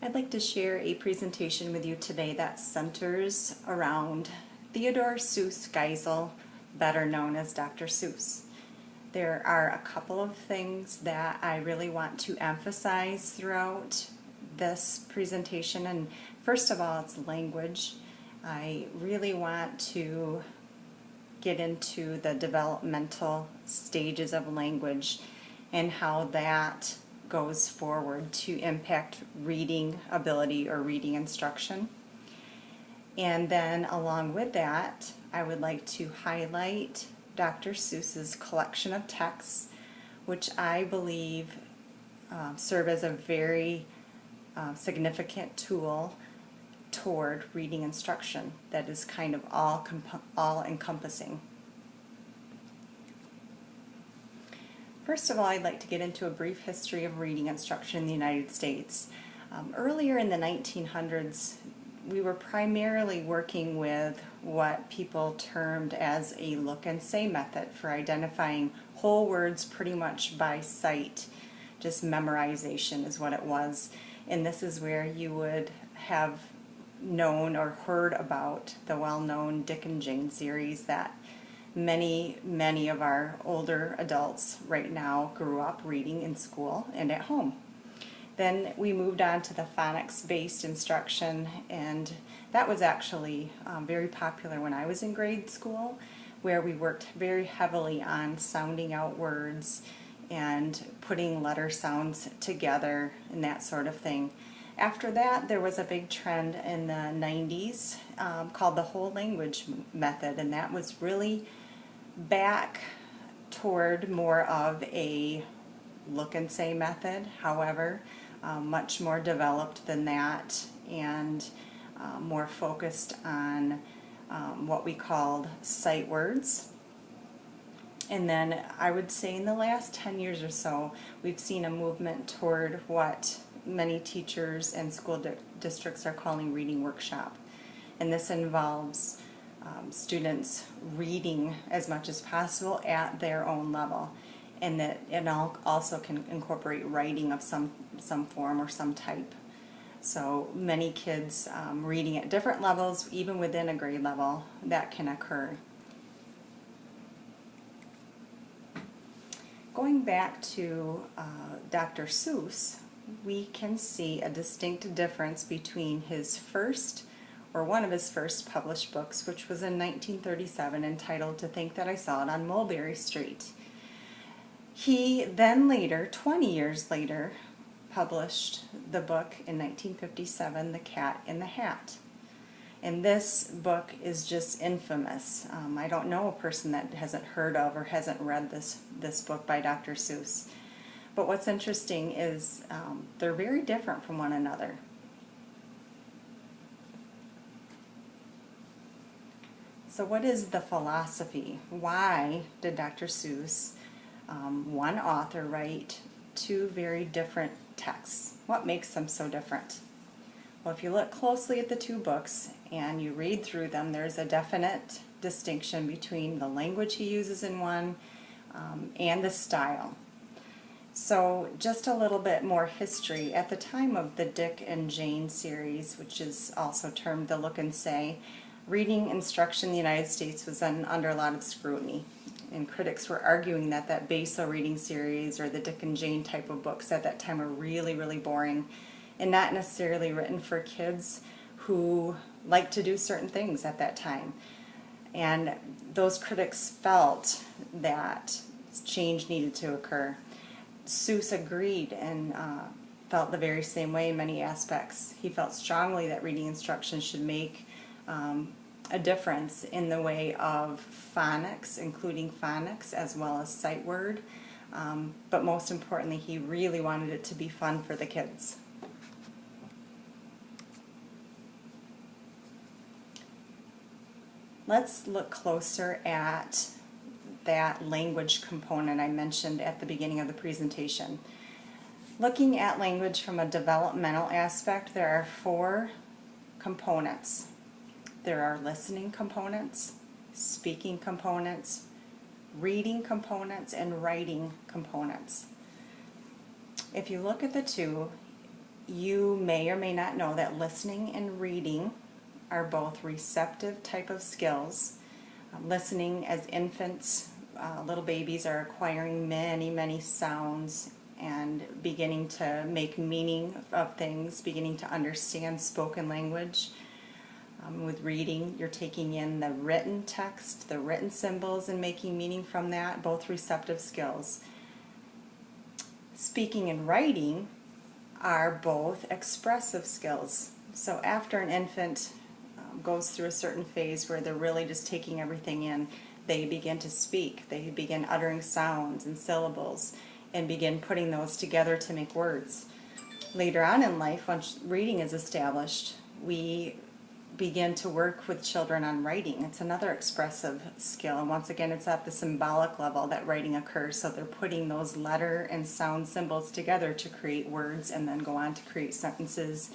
I'd like to share a presentation with you today that centers around Theodor Seuss Geisel, better known as Dr. Seuss. There are a couple of things that I really want to emphasize throughout this presentation, and first of all, it's language. I really want to get into the developmental stages of language and how that goes forward to impact reading ability or reading instruction. And then along with that, I would like to highlight Dr. Seuss's collection of texts, which I believe serve as a very significant tool toward reading instruction that is kind of all encompassing. First of all, I'd like to get into a brief history of reading instruction in the United States. Earlier in the 1900s, we were primarily working with what people termed as a look and say method for identifying whole words pretty much by sight. Just memorization is what it was. And this is where you would have known or heard about the well-known Dick and Jane series that many of our older adults right now grew up reading in school and at home. Then we moved on to the phonics-based instruction, and that was actually very popular when I was in grade school, where we worked very heavily on sounding out words and putting letter sounds together and that sort of thing. After that, there was a big trend in the 90s called the whole language method, and that was really back toward more of a look and say method, however, much more developed than that and more focused on what we called sight words. And then I would say in the last 10 years or so, we've seen a movement toward what many teachers and school districts are calling reading workshop. And this involves students reading as much as possible at their own level, and that it also can incorporate writing of some form or some type. So many kids reading at different levels, even within a grade level, that can occur. Going back to Dr. Seuss, we can see a distinct difference between one of his first published books, which was in 1937, entitled To Think That I Saw It on Mulberry Street. He then later, 20 years later, published the book in 1957, The Cat in the Hat. And this book is just infamous. I don't know a person that hasn't heard of or hasn't read this book by Dr. Seuss. But what's interesting is they're very different from one another. So what is the philosophy? Why did Dr. Seuss, one author, write two very different texts? What makes them so different? Well, if you look closely at the two books and you read through them, there's a definite distinction between the language he uses in one and the style. So just a little bit more history. At the time of the Dick and Jane series, which is also termed the look and say, reading instruction in the United States was under a lot of scrutiny. And critics were arguing that Geisel reading series or the Dick and Jane type of books at that time were really, really boring and not necessarily written for kids who like to do certain things at that time. And those critics felt that change needed to occur. Seuss agreed and felt the very same way in many aspects. He felt strongly that reading instruction should make a difference in the way of phonics, including phonics as well as sight word, but most importantly, he really wanted it to be fun for the kids. Let's look closer at that language component I mentioned at the beginning of the presentation. Looking at language from a developmental aspect, there are 4 components. There are listening components, speaking components, reading components, and writing components. If you look at the two, You may or may not know that listening and reading are both receptive type of skills. Listening, as infants, little babies are acquiring many, many sounds and beginning to make meaning of things, beginning to understand spoken language. With reading, you're taking in the written text, the written symbols, and making meaning from that, both receptive skills. Speaking and writing are both expressive skills. So after an infant goes through a certain phase where they're really just taking everything in, they begin to speak. They begin uttering sounds and syllables and begin putting those together to make words. Later on in life, once reading is established, we begin to work with children on writing. It's another expressive skill, and once again, it's at the symbolic level that writing occurs. So they're putting those letter and sound symbols together to create words and then go on to create sentences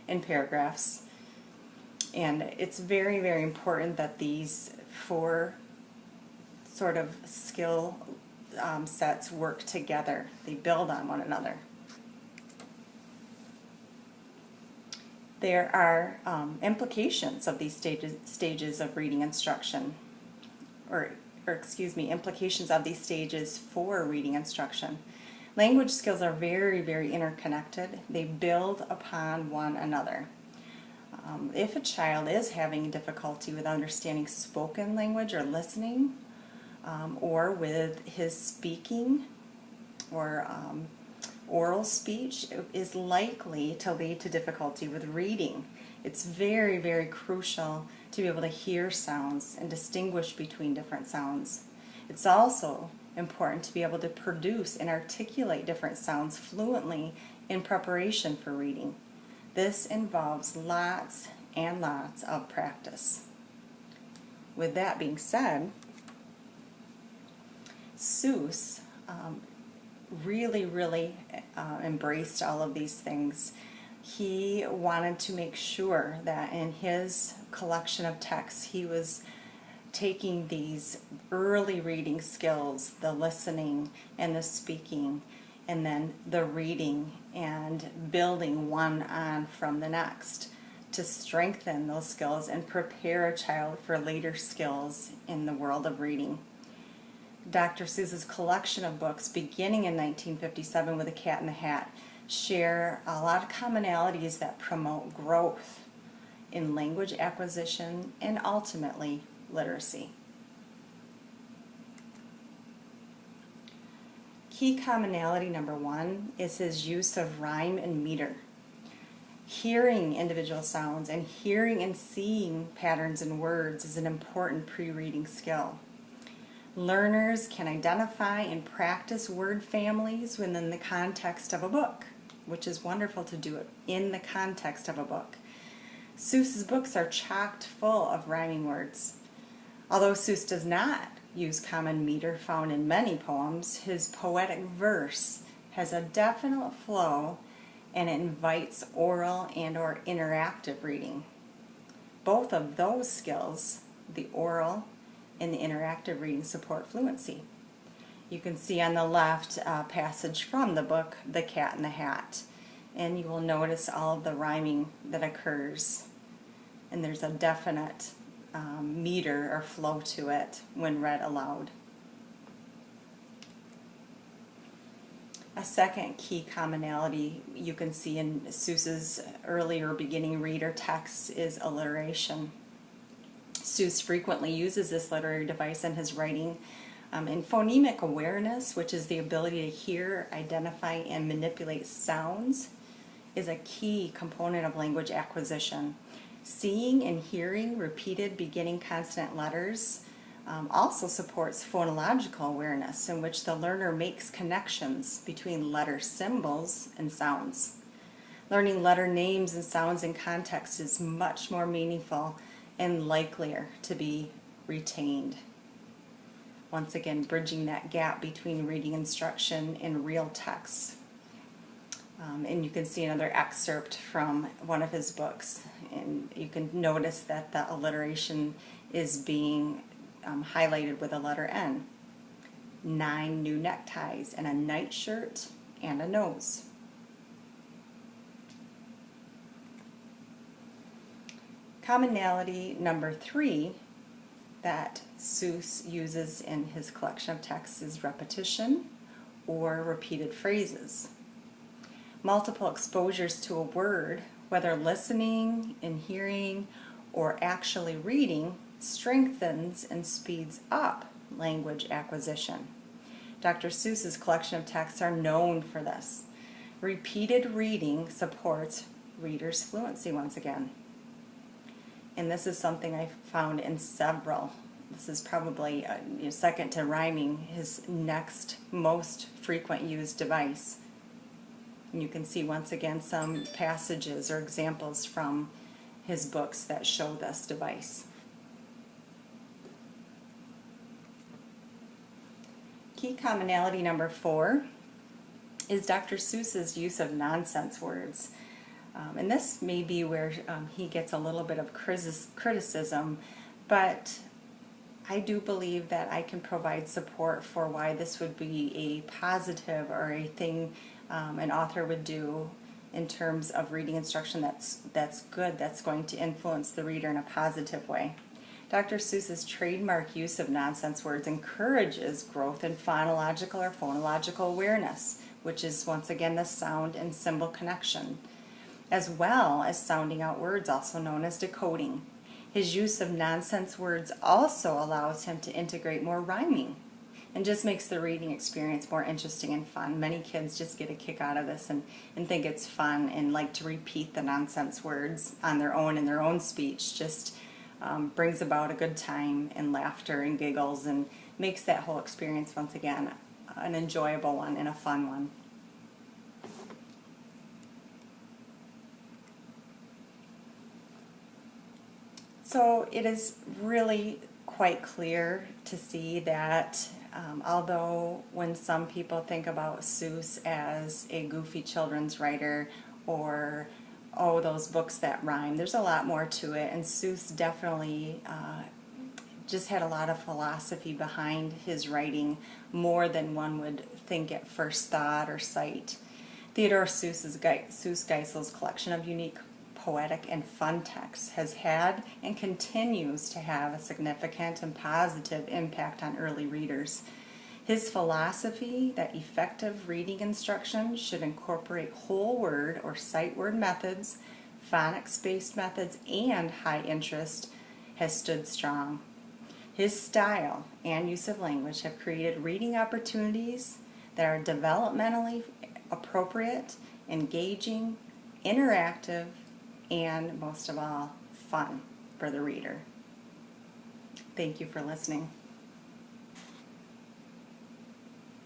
and paragraphs. And it's very, very important that these four sort of skill sets work together. They build on one another. There are implications of these stages of reading instruction, or implications of these stages for reading instruction. Language skills are very, very interconnected. They build upon one another. If a child is having difficulty with understanding spoken language or listening, or with his speaking or oral speech, is likely to lead to difficulty with reading. It's very, very crucial to be able to hear sounds and distinguish between different sounds. It's also important to be able to produce and articulate different sounds fluently in preparation for reading. This involves lots and lots of practice. With that being said, Seuss really embraced all of these things. He wanted to make sure that in his collection of texts he was taking these early reading skills, the listening and the speaking, and then the reading, and building one on from the next to strengthen those skills and prepare a child for later skills in the world of reading. Dr. Seuss's collection of books, beginning in 1957 with A Cat in the Hat, share a lot of commonalities that promote growth in language acquisition and ultimately literacy. Key commonality number one is his use of rhyme and meter. Hearing individual sounds and hearing and seeing patterns in words is an important pre-reading skill. Learners can identify and practice word families within the context of a book, which is wonderful to do it in the context of a book. Seuss's books are chock full of rhyming words. Although Seuss does not use common meter found in many poems, his poetic verse has a definite flow and it invites oral and/or interactive reading. Both of those skills, the oral and the interactive reading, support fluency. You can see on the left a passage from the book The Cat in the Hat, and you will notice all of the rhyming that occurs, and there's a definite meter or flow to it when read aloud. A second key commonality you can see in Seuss's earlier beginning reader texts is alliteration. Seuss frequently uses this literary device in his writing. In phonemic awareness, which is the ability to hear, identify, and manipulate sounds, is a key component of language acquisition. Seeing and hearing repeated beginning consonant letters also supports phonological awareness, in which the learner makes connections between letter symbols and sounds. Learning letter names and sounds in context is much more meaningful and likelier to be retained. Once again, bridging that gap between reading instruction and real text. And you can see another excerpt from one of his books, and you can notice that the alliteration is being highlighted with the letter N. 9 new neckties and a nightshirt and a nose. Commonality number 3 that Seuss uses in his collection of texts is repetition or repeated phrases. Multiple exposures to a word, whether listening and hearing or actually reading, strengthens and speeds up language acquisition. Dr. Seuss's collection of texts are known for this. Repeated reading supports readers' fluency once again. And this is something I found in several. This is probably second to rhyming, his next most frequent used device. And you can see once again some passages or examples from his books that show this device. Key commonality number 4 is Dr. Seuss's use of nonsense words. And this may be where he gets a little bit of criticism, but I do believe that I can provide support for why this would be a positive or a thing an author would do in terms of reading instruction that's good, that's going to influence the reader in a positive way. Dr. Seuss's trademark use of nonsense words encourages growth in phonological or phonological awareness, which is once again the sound and symbol connection, as well as sounding out words, also known as decoding. His use of nonsense words also allows him to integrate more rhyming and just makes the reading experience more interesting and fun. Many kids just get a kick out of this and think it's fun and like to repeat the nonsense words on their own in their own speech. Just brings about a good time and laughter and giggles and makes that whole experience once again an enjoyable one and a fun one. So it is really quite clear to see that although when some people think about Seuss as a goofy children's writer or oh, those books that rhyme, there's a lot more to it, and Seuss definitely just had a lot of philosophy behind his writing, more than one would think at first thought or sight. Theodor Seuss Geisel's collection of unique poetic and fun texts has had and continues to have a significant and positive impact on early readers. His philosophy that effective reading instruction should incorporate whole word or sight word methods, phonics-based methods, and high interest has stood strong. His style and use of language have created reading opportunities that are developmentally appropriate, engaging, interactive, and most of all, fun for the reader. Thank you for listening.